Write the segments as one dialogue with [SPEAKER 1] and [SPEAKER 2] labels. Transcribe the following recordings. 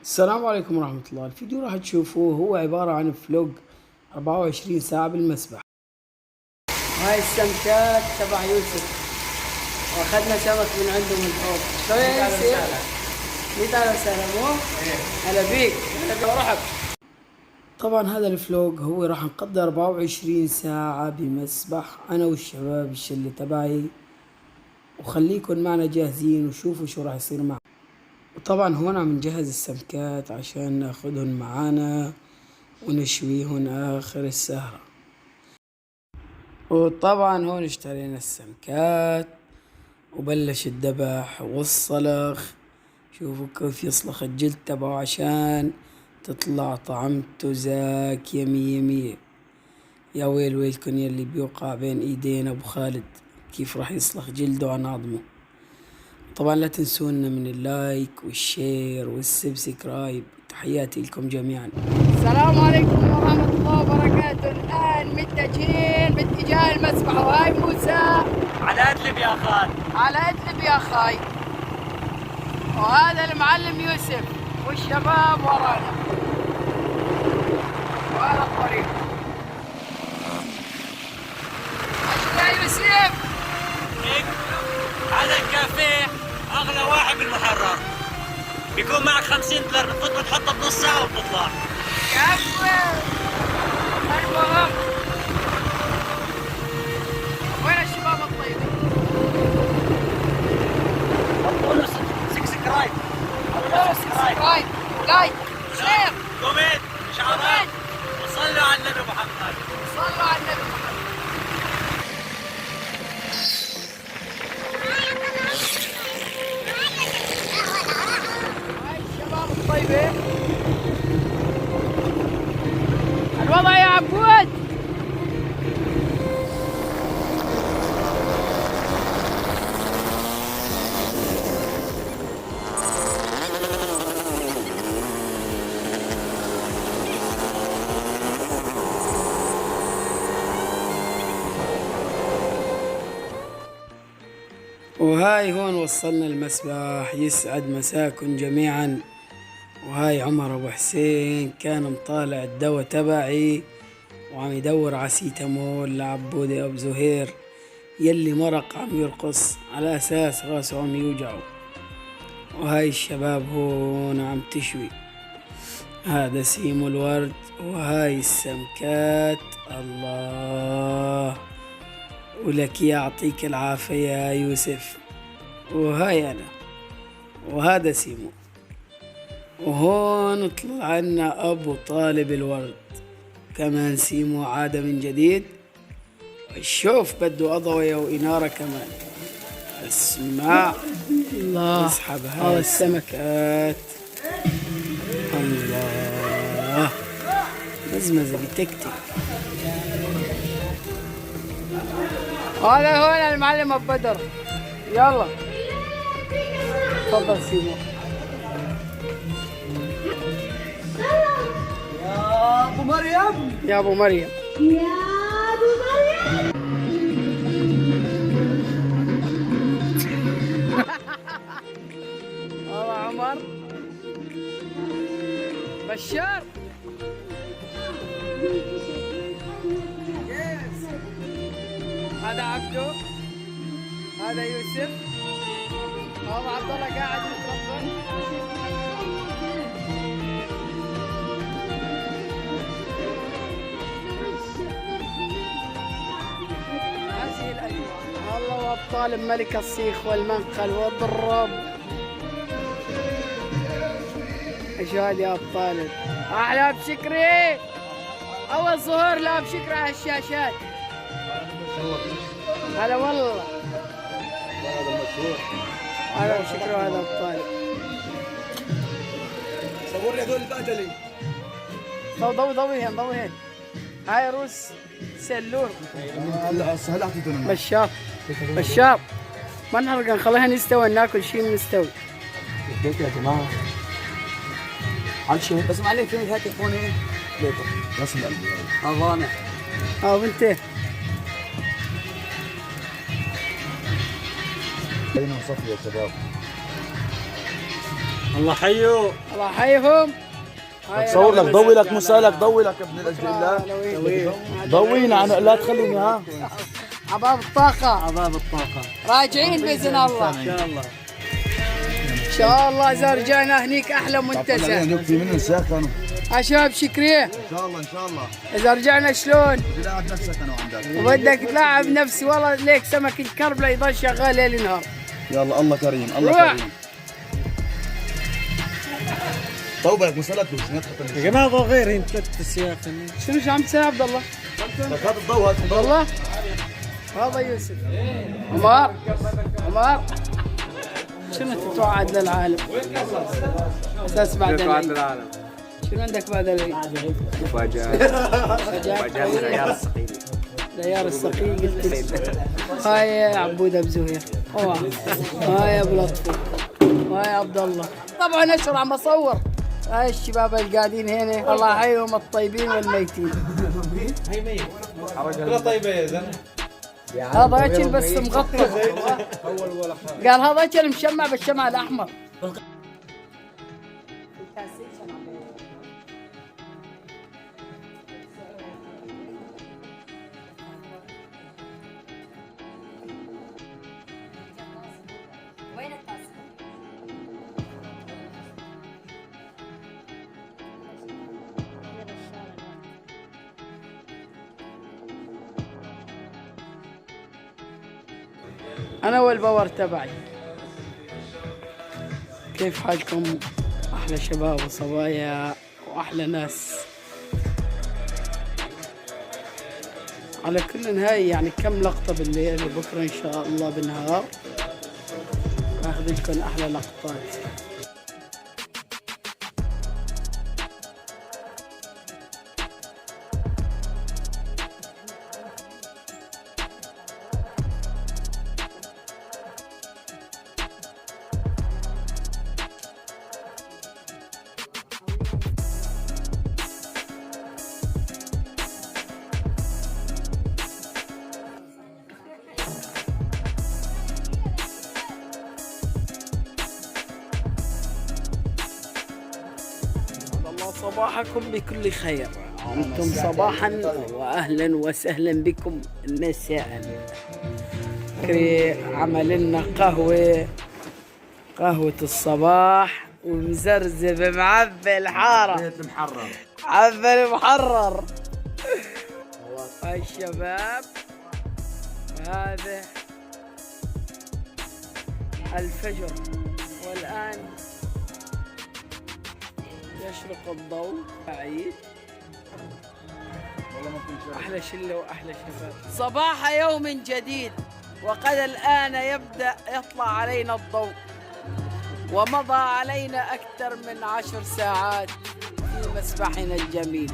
[SPEAKER 1] السلام عليكم ورحمة الله. الفيديو راح تشوفوه هو عبارة عن فلوج 24 ساعة بالمسبح. هاي السمكات تبع يوسف، واخذنا سمك من عنده من الحوض. شلون يا يوسف؟ ميت أهلا وسهلا. مو؟ هلا بيك، هلا ورحب. طبعا هذا الفلوج هو راح نقضي 24 ساعة بمسبح أنا والشباب الشلة تبعي، وخليكن معنا جاهزين وشوفوا شو راح يصير معنا. وطبعا هون عم نجهز السمكات عشان ناخدهن معانا ونشويهن آخر السهرة. وطبعا هون اشترينا السمكات وبلش الذبح والصلخ. شوفوا كيف يصلخ الجلد تبعه عشان تطلع طعمته زاكية مية مية. يا ويل ويلكن يلي بيوقع بين ايدين ابو خالد كيف راح يصلخ جلده عن عظمه. طبعا لا تنسونا من اللايك والشير والسبسكرايب. تحياتي لكم جميعا. السلام عليكم ورحمة الله وبركاته. الآن متجهين باتجاه المسبح، وهاي موسى
[SPEAKER 2] على ادلب يا خال،
[SPEAKER 1] على ادلب يا خاي، وهذا المعلم يوسف والشباب ورانا، وهذا الطريق. يا يوسف
[SPEAKER 2] هذا الكافيه اغلى واحد بالمحرر، بيكون معك $50 بتفوت بتحطها بنص ساعة وبتطلع.
[SPEAKER 1] كفو. المهم وين الشباب الطيبين؟
[SPEAKER 2] سبسكرايب
[SPEAKER 1] سبسكرايب لايك شير
[SPEAKER 2] كومنت اشعارات وصلوا على النبي محمد.
[SPEAKER 1] صلوا على النبي محمد. هاي الشباب الطيبين. الوضع يا عبود؟ وهاي هون وصلنا المسبح. يسعد مساكن جميعا. وهاي عمر ابو حسين كان مطالع الدواء تبعي وعم يدور على سيتامول لعبودي ابو زهير يلي مرق عم يرقص على اساس راسه عم يوجعه. وهاي الشباب هون عم تشوي. هذا سيمو الورد، وهاي السمكات. الله ولك يعطيك العافية يا يوسف. وهاي أنا، وهذا سيمو. وهون طلع لنا أبو طالب الورد كمان. سيمو عاد من جديد. شوف بده أضوية وإنارة كمان. اسمع الله، اسحب هذا السمكات. الله مزمزة بتكتك. هذا هون المعلم ابو بدر. يلا تفضل سيمو.
[SPEAKER 2] يا ابو مريم،
[SPEAKER 1] يا ابو مريم،
[SPEAKER 3] يا ابو مريم.
[SPEAKER 1] هذا عمر بشار. هذا عبدو، هذا يوسف، هذا عبد الله قاعد متربل. هذه الاجواء. الله وابطال ملك الصيخ والمنقل والضرب. ايش هذا يا ابطال؟ احلى بشكري. اول ظهور لا بشكري على الشاشات. هلا والله. هلا بشكري وهذا ابطال.
[SPEAKER 2] صور لي هذول البهدلة.
[SPEAKER 1] ضوي هين. هاي روس سلور.
[SPEAKER 2] هلا اعطيتهم
[SPEAKER 1] بشار ما نحرق، نخليها نستوي ناكل شيء مستوي.
[SPEAKER 2] كيف يا جماعة؟ على شيء بس معلم في هات تليفوني ليكم رسم قلبي ضامع.
[SPEAKER 1] بنتي
[SPEAKER 2] خلينا نصفي يا شباب.
[SPEAKER 4] الله حيو.
[SPEAKER 1] الله يحييهم.
[SPEAKER 2] تصور لك ضوي لك مسالك ضوي لك ابن الاجل الله ضوينا لا تخليني ها
[SPEAKER 1] عباب الطاقة.
[SPEAKER 4] عباب الطاقة
[SPEAKER 1] راجعين بإذن الله.
[SPEAKER 4] إن شاء الله.
[SPEAKER 1] إن شاء الله إذا رجعنا هنيك أحلى منتزه.
[SPEAKER 2] في منهم سكنوا
[SPEAKER 1] شباب شكريه.
[SPEAKER 2] ان شاء الله ان شاء الله.
[SPEAKER 1] إذا رجعنا شلون؟
[SPEAKER 2] تلعب نفسك انا وعندك.
[SPEAKER 1] وبدك تلعب نفسي والله ليك سمك الكرب لا يضل شغال ليل نهار.
[SPEAKER 2] يلا الله كريم الله
[SPEAKER 1] روح.
[SPEAKER 2] كريم. طوبك مسالك
[SPEAKER 4] يا جماعة ضو غير انت السياق.
[SPEAKER 1] شنو شو عم تسوي يا عبد الله؟
[SPEAKER 2] لك هذا الضوء هذا الضوء.
[SPEAKER 1] والله هذا يوسف. عمر عمر شنو تتوعد للعالم؟ اساس بعد العيد. شنو عندك بعد العيد؟
[SPEAKER 5] مفاجآت العيار الثقيل.
[SPEAKER 1] العيار الثقيل قلت لي. هاي يا عبود ابو زهير. هاي يا ابو لطفي. هاي يا عبد الله. طبعا اشر عم اصور. هاي الشباب اللي قاعدين هنا الله يحييهم الطيبين والميتين.
[SPEAKER 5] هي ميت. كلها طيبة يا زلمة.
[SPEAKER 1] هذا اكل بس مغطى. قال هذا اكل مشمع بالشمع الاحمر. أنا والباور تبعي. كيف حالكم؟ أحلى شباب وصبايا وأحلى ناس. على كل هاي يعني كم لقطة بالليل وبكرة إن شاء الله بالنهار أخذ لكم أحلى لقطات. صباحكم بكل خير. أنتم صباحا وأهلا وسهلا بكم مساء. عمل لنا قهوة الصباح ومزرزب معبي الحارة معبي محرر. هاي الشباب هذا الفجر والآن يشرق الضوء بعيد. أحلى شلة وأحلى شباب. صباح يوم جديد وقد الآن يبدأ يطلع علينا الضوء. ومضى علينا أكثر من 10 ساعات في مسبحنا الجميل.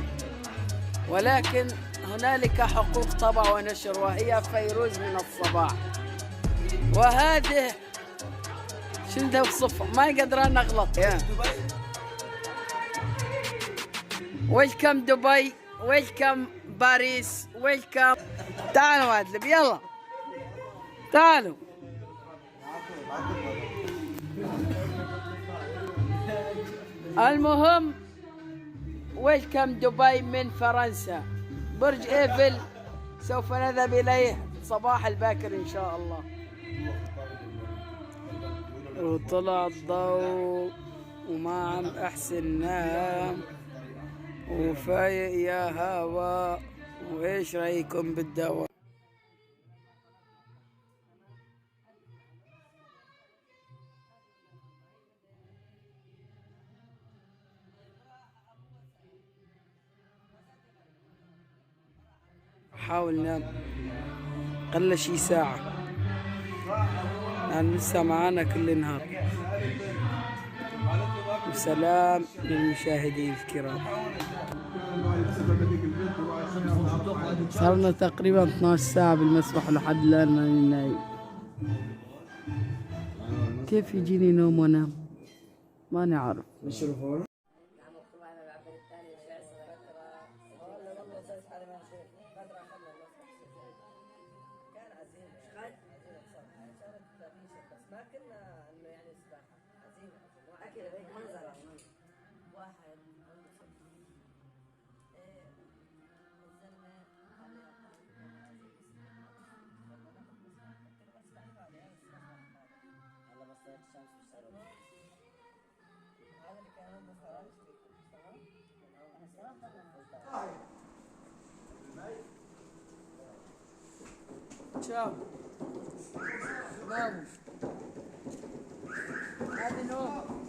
[SPEAKER 1] ولكن هنالك حقوق طبع ونشر وهي فيروز من الصباح. وهذه شنو ده بصفة ما قدران نغلط. ويلكم دبي، ويلكم باريس، ويلكم. تعالوا عدلب يلا تعالوا. المهم ويلكم دبي من فرنسا. برج ايفل سوف نذهب اليه صباح الباكر ان شاء الله. وطلع الضوء وما عم احسن نام وفايق يا هوا. وايش رايكم بالدواء؟ حاول نام قل شي ساعة لأن لسه معانا كل النهار. وسلام للمشاهدين الكرام. صارنا تقريبا 12 ساعة بالمسبح ولحد الآن ماني نايم. كيف يجيني نوم وانام؟ ماني عارف. شاف ناموا هذه نوم